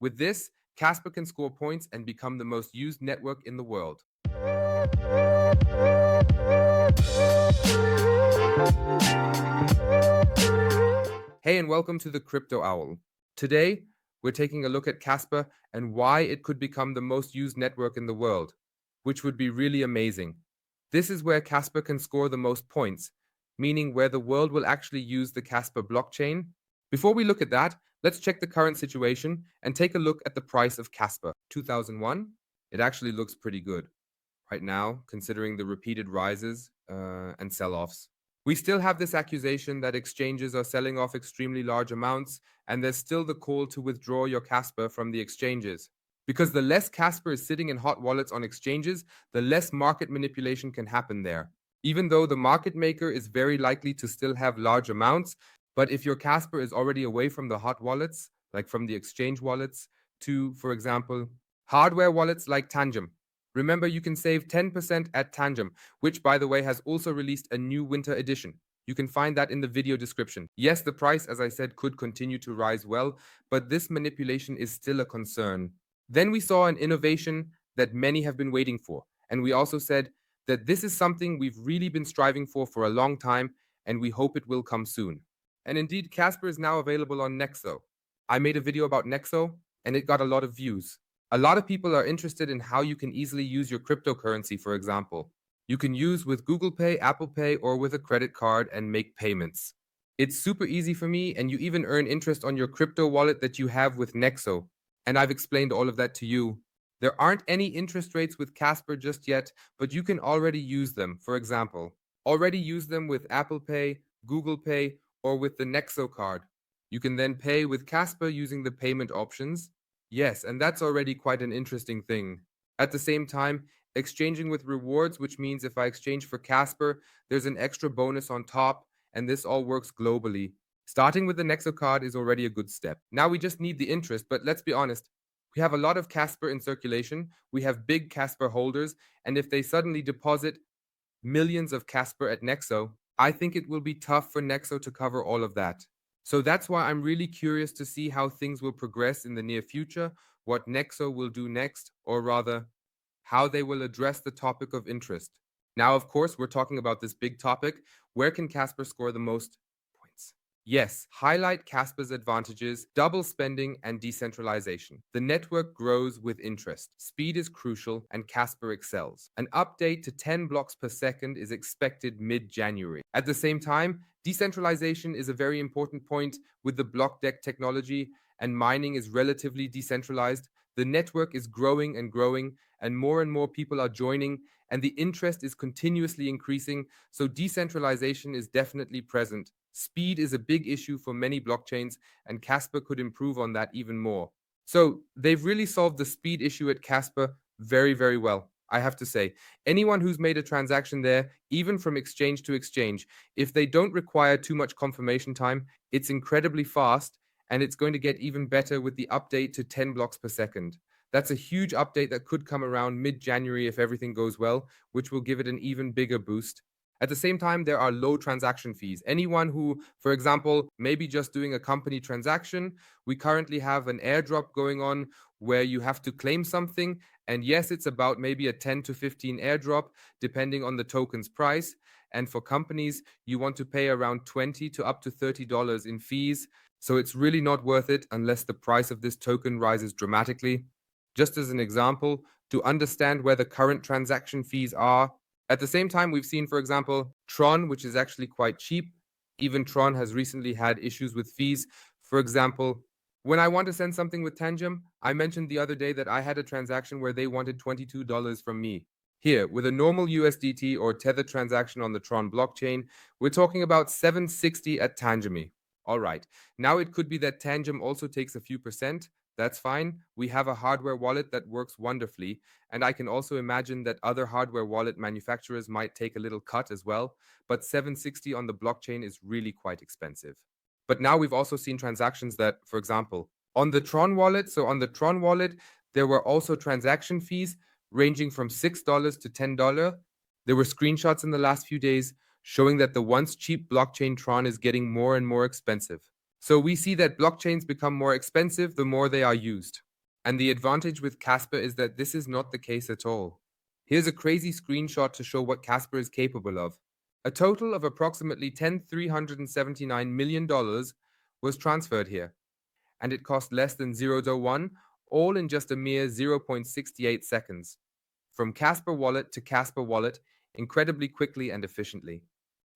With this, Kaspa can score points and become the most used network in the world. Hey, and welcome to the Crypto Owl. Today, we're taking a look at Kaspa and why it could become the most used network in the world, which would be really amazing. This is where Kaspa can score the most points, meaning where the world will actually use the Kaspa blockchain. Before we look at that, let's check the current situation and take a look at the price of Kaspa. 2001, it actually looks pretty good right now, considering the repeated rises and sell-offs. We still have this accusation that exchanges are selling off extremely large amounts, and there's still the call to withdraw your Kaspa from the exchanges. Because the less Kaspa is sitting in hot wallets on exchanges, the less market manipulation can happen there. Even though the market maker is very likely to still have large amounts, but if your Kaspa is already away from the hot wallets, like from the exchange wallets, to, for example, hardware wallets like Tangem. Remember, you can save 10% at Tangem, which, by the way, has also released a new winter edition. You can find that in the video description. Yes, the price, as I said, could continue to rise well, but this manipulation is still a concern. Then we saw an innovation that many have been waiting for, and we also said that this is something we've really been striving for a long time, and we hope it will come soon. And indeed, Kaspa is now available on Nexo. I made a video about Nexo, and it got a lot of views. A lot of people are interested in how you can easily use your cryptocurrency, for example. You can use with Google Pay, Apple Pay, or with a credit card and make payments. It's super easy for me, and you even earn interest on your crypto wallet that you have with Nexo. And I've explained all of that to you. There aren't any interest rates with Kaspa just yet, but you can already use them. For example, already use them with Apple Pay, Google Pay, or with the Nexo card. You can then pay with Kaspa using the payment options. Yes, and that's already quite an interesting thing. At the same time, exchanging with rewards, which means if I exchange for Kaspa, there's an extra bonus on top, and this all works globally. Starting with the Nexo card is already a good step. Now we just need the interest, but let's be honest. We have a lot of Kaspa in circulation, we have big Kaspa holders, and if they suddenly deposit millions of Kaspa at Nexo, I think it will be tough for Nexo to cover all of that. So that's why I'm really curious to see how things will progress in the near future, what Nexo will do next, or rather, how they will address the topic of interest. Now, of course, we're talking about this big topic. Where can Kaspa score the most points? Yes, highlight Kaspa's advantages, double spending, and decentralization. The network grows with interest. Speed is crucial, and Kaspa excels. An update to 10 blocks per second is expected mid-January. At the same time, decentralization is a very important point with the BlockDAG technology, and mining is relatively decentralized. The network is growing, and more people are joining, and the interest is continuously increasing, so decentralization is definitely present. Speed is a big issue for many blockchains, and Kaspa could improve on that even more. So they've really solved the speed issue at Kaspa very, very well. I have to say, anyone who's made a transaction there, even from exchange to exchange, if they don't require too much confirmation time, it's incredibly fast, and it's going to get even better with the update to 10 blocks per second. That's a huge update that could come around mid-January if everything goes well, which will give it an even bigger boost. At the same time, there are low transaction fees. Anyone who, for example, maybe just doing a company transaction, we currently have an airdrop going on where you have to claim something. And yes, it's about maybe a 10 to 15 airdrop, depending on the token's price. And for companies, you want to pay around $20 to up to $30 in fees. So it's really not worth it unless the price of this token rises dramatically. Just as an example, to understand where the current transaction fees are, at the same time, we've seen, for example, Tron, which is actually quite cheap. Even Tron has recently had issues with fees. For example, when I want to send something with Tangem, I mentioned the other day that I had a transaction where they wanted $22 from me. Here, with a normal USDT or Tether transaction on the Tron blockchain, we're talking about $7.60 at Tangemi. All right, now it could be that Tangem also takes a few percent. That's fine. We have a hardware wallet that works wonderfully, and I can also imagine that other hardware wallet manufacturers might take a little cut as well, but $7.60 on the blockchain is really quite expensive. But now we've also seen transactions that, for example, on the Tron wallet, there were also transaction fees ranging from $6 to $10. There were screenshots in the last few days showing that the once cheap blockchain Tron is getting more and more expensive. So we see that blockchains become more expensive the more they are used. And the advantage with Kaspa is that this is not the case at all. Here's a crazy screenshot to show what Kaspa is capable of. A total of approximately $10,379 million was transferred here, and it cost less than 0.01, all in just a mere 0.68 seconds. From Kaspa wallet to Kaspa wallet, incredibly quickly and efficiently.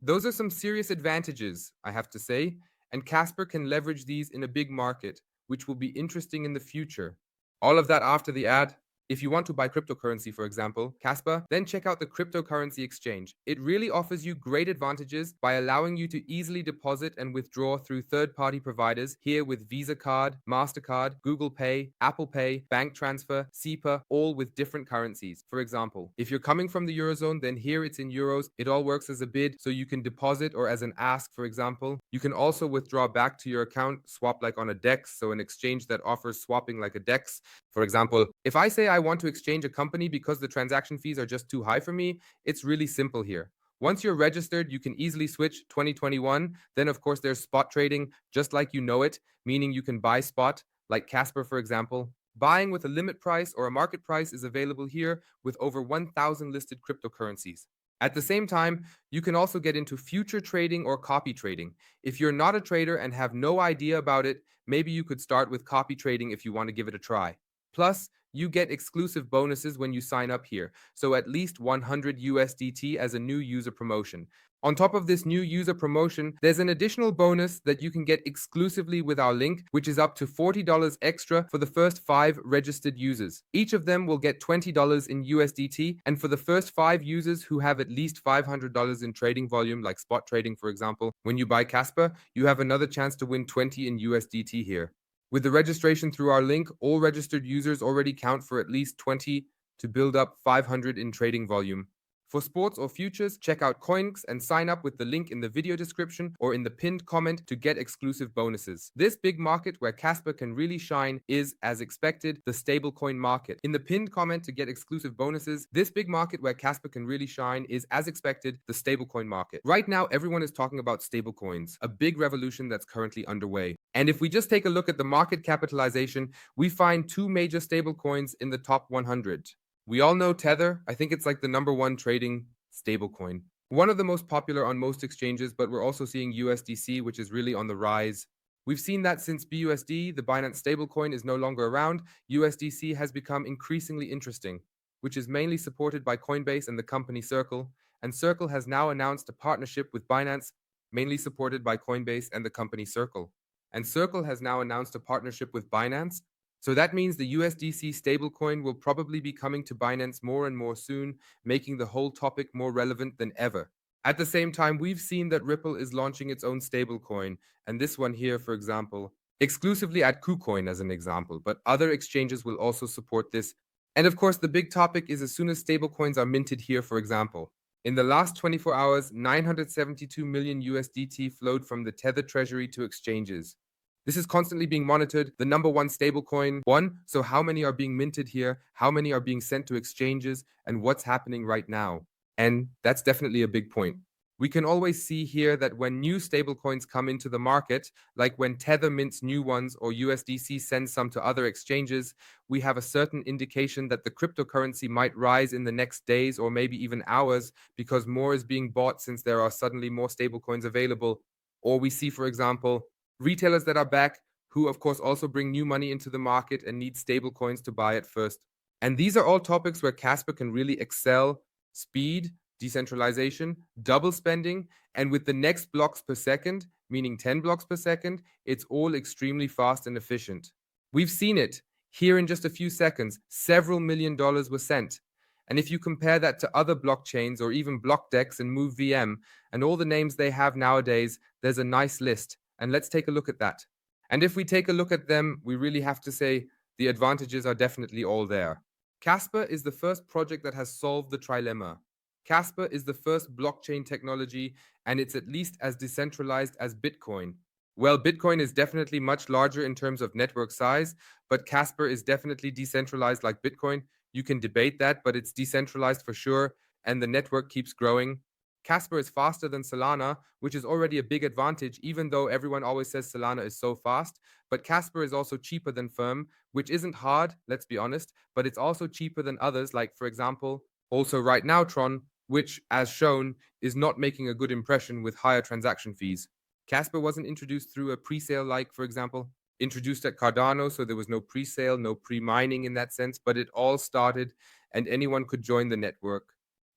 Those are some serious advantages, I have to say, and Kaspa can leverage these in a big market, which will be interesting in the future. All of that after the ad. If you want to buy cryptocurrency, for example, Kaspa, then check out the cryptocurrency exchange. It really offers you great advantages by allowing you to easily deposit and withdraw through third-party providers here with Visa Card, MasterCard, Google Pay, Apple Pay, bank transfer, SEPA, all with different currencies. For example, if you're coming from the Eurozone, then here it's in euros. It all works as a bid, so you can deposit or as an ask, for example. You can also withdraw back to your account, swap like on a DEX, so an exchange that offers swapping like a DEX. For example, if I say I want to exchange a company because the transaction fees are just too high for me, it's really simple here. Once you're registered, you can easily switch 2021. Then, of course, there's spot trading, just like you know it, meaning you can buy spot, like Kaspa, for example. Buying with a limit price or a market price is available here with over 1,000 listed cryptocurrencies. At the same time, you can also get into future trading or copy trading. If you're not a trader and have no idea about it, maybe you could start with copy trading if you want to give it a try. Plus, you get exclusive bonuses when you sign up here, so at least 100 USDT as a new user promotion. On top of this new user promotion, there's an additional bonus that you can get exclusively with our link, which is up to $40 extra for the first 5 registered users. Each of them will get $20 in USDT, and for the first 5 users who have at least $500 in trading volume, like spot trading for example, when you buy Kaspa, you have another chance to win 20 in USDT here. With the registration through our link, all registered users already count for at least 20 to build up 500 in trading volume. For sports or futures, check out Coinx and sign up with the link in the video description or in the pinned comment to get exclusive bonuses. This big market where Kaspa can really shine is, as expected, the stablecoin market. In the pinned comment to get exclusive bonuses, this big market where Kaspa can really shine is, as expected, the stablecoin market. Right now, everyone is talking about stablecoins, a big revolution that's currently underway. And if we just take a look at the market capitalization, we find 2 major stablecoins in the top 100. We all know Tether. I think it's like the #1 trading stablecoin. One of the most popular on most exchanges, but we're also seeing USDC, which is really on the rise. We've seen that since BUSD, the Binance stablecoin, is no longer around, USDC has become increasingly interesting, which is mainly supported by Coinbase and the company Circle. And Circle has now announced a partnership with Binance, mainly supported by Coinbase and the company Circle. And Circle has now announced a partnership with Binance. So that means the USDC stablecoin will probably be coming to Binance more and more soon, making the whole topic more relevant than ever. At the same time, we've seen that Ripple is launching its own stablecoin, and this one here, for example, exclusively at KuCoin as an example, but other exchanges will also support this. And of course, the big topic is as soon as stablecoins are minted here, for example. In the last 24 hours, 972 million USDT flowed from the Tether treasury to exchanges. This is constantly being monitored. The #1 stablecoin, so how many are being minted here? How many are being sent to exchanges? And what's happening right now? And that's definitely a big point. We can always see here that when new stablecoins come into the market, like when Tether mints new ones or USDC sends some to other exchanges, we have a certain indication that the cryptocurrency might rise in the next days or maybe even hours because more is being bought since there are suddenly more stablecoins available. Or we see, for example, retailers that are back, who of course also bring new money into the market and need stable coins to buy it first. And these are all topics where Kaspa can really excel: speed, decentralization, double spending, and with the next blocks per second, meaning 10 blocks per second, it's all extremely fast and efficient. We've seen it. Here in just a few seconds, several $1 million were sent. And if you compare that to other blockchains or even BlockDAGs and MoveVM and all the names they have nowadays, there's a nice list. And let's take a look at that. And if we take a look at them, we really have to say the advantages are definitely all there. Kaspa is the first project that has solved the trilemma. Kaspa is the first blockchain technology, and it's at least as decentralized as Bitcoin. Well, Bitcoin is definitely much larger in terms of network size, but Kaspa is definitely decentralized like Bitcoin. You can debate that, but it's decentralized for sure, and the network keeps growing. Casper is faster than Solana, which is already a big advantage, even though everyone always says Solana is so fast. But Casper is also cheaper than Firm, which isn't hard, let's be honest, but it's also cheaper than others, like, for example, also right now Tron, which, as shown, is not making a good impression with higher transaction fees. Casper wasn't introduced through a pre-sale, like, for example, introduced at Cardano, so there was no pre-sale, no pre-mining in that sense, but it all started and anyone could join the network.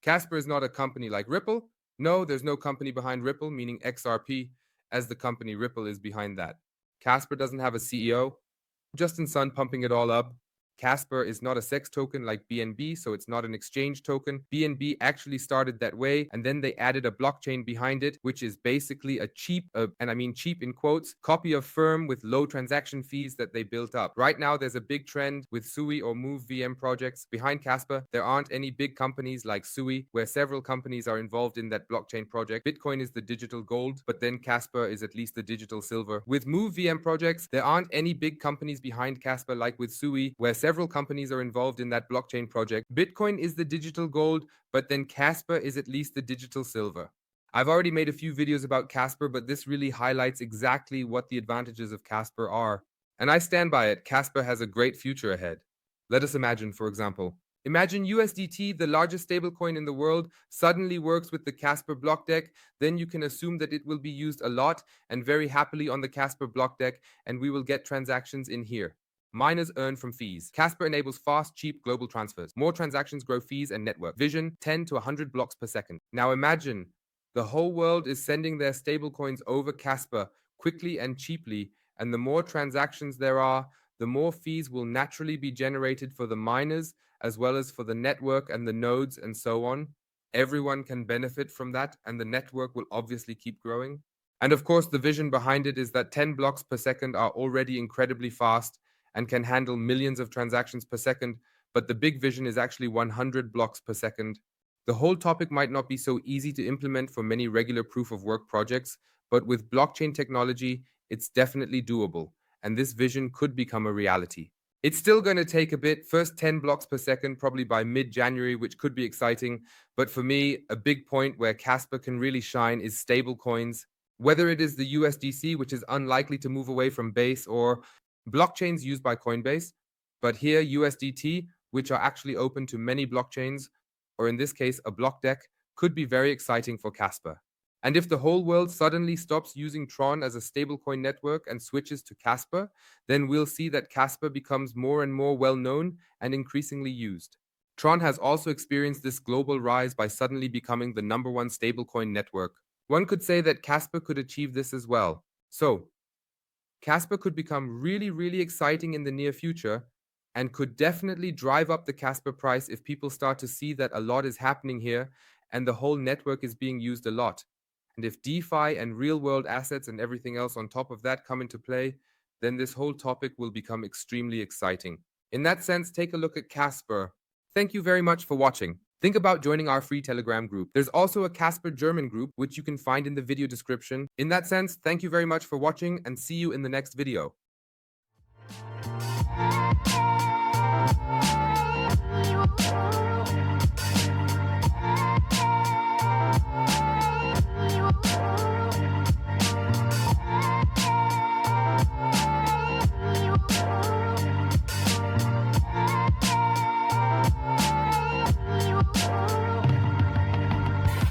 Casper is not a company like Ripple. No, there's no company behind Ripple, meaning XRP, as the company Ripple is behind that. Casper doesn't have a CEO. Justin Sun pumping it all up. Casper is not a SEX token like BNB, so it's not an exchange token. BNB actually started that way, and then they added a blockchain behind it, which is basically a cheap, and I mean cheap in quotes, copy of Firm with low transaction fees that they built up. Right now, there's a big trend with Sui or Move VM projects. Behind Casper, there aren't any big companies like Sui, where several companies are involved in that blockchain project. Bitcoin is the digital gold, but then Casper is at least the digital silver. With Move VM projects, there aren't any big companies behind Casper like with Sui, where several companies are involved in that blockchain project. Bitcoin is the digital gold, but then Casper is at least the digital silver. I've already made a few videos about Casper, but this really highlights exactly what the advantages of Casper are. And I stand by it. Casper has a great future ahead. Let us imagine, for example, imagine USDT, the largest stablecoin in the world, suddenly works with the Kaspa BlockDAG. Then you can assume that it will be used a lot and very happily on the Kaspa BlockDAG, and we will get transactions in here. Miners earn from fees. Casper enables fast, cheap global transfers. More transactions grow fees and network. Vision, 10 to 100 blocks per second. Now imagine the whole world is sending their stablecoins over Casper quickly and cheaply, and the more transactions there are, the more fees will naturally be generated for the miners, as well as for the network and the nodes and so on. Everyone can benefit from that, and the network will obviously keep growing. And of course, the vision behind it is that 10 blocks per second are already incredibly fast and can handle millions of transactions per second, but the big vision is actually 100 blocks per second. The whole topic might not be so easy to implement for many regular proof-of-work projects, but with blockchain technology, it's definitely doable, and this vision could become a reality. It's still going to take a bit, first 10 blocks per second, probably by mid-January, which could be exciting, but for me, a big point where Casper can really shine is stablecoins. Whether it is the USDC, which is unlikely to move away from Base, or blockchains used by Coinbase, but here USDT, which are actually open to many blockchains, or in this case a BlockDAG, could be very exciting for Casper. And if the whole world suddenly stops using Tron as a stablecoin network and switches to Casper, then we'll see that Casper becomes more and more well-known and increasingly used. Tron has also experienced this global rise by suddenly becoming the #1 stablecoin network. One could say that Casper could achieve this as well. So, Casper could become really, really exciting in the near future and could definitely drive up the Casper price if people start to see that a lot is happening here and the whole network is being used a lot. And if DeFi and real-world assets and everything else on top of that come into play, then this whole topic will become extremely exciting. In that sense, take a look at Casper. Thank you very much for watching. Think about joining our free Telegram group. There's also a Casper German group, which you can find in the video description. In that sense, thank you very much for watching and see you in the next video.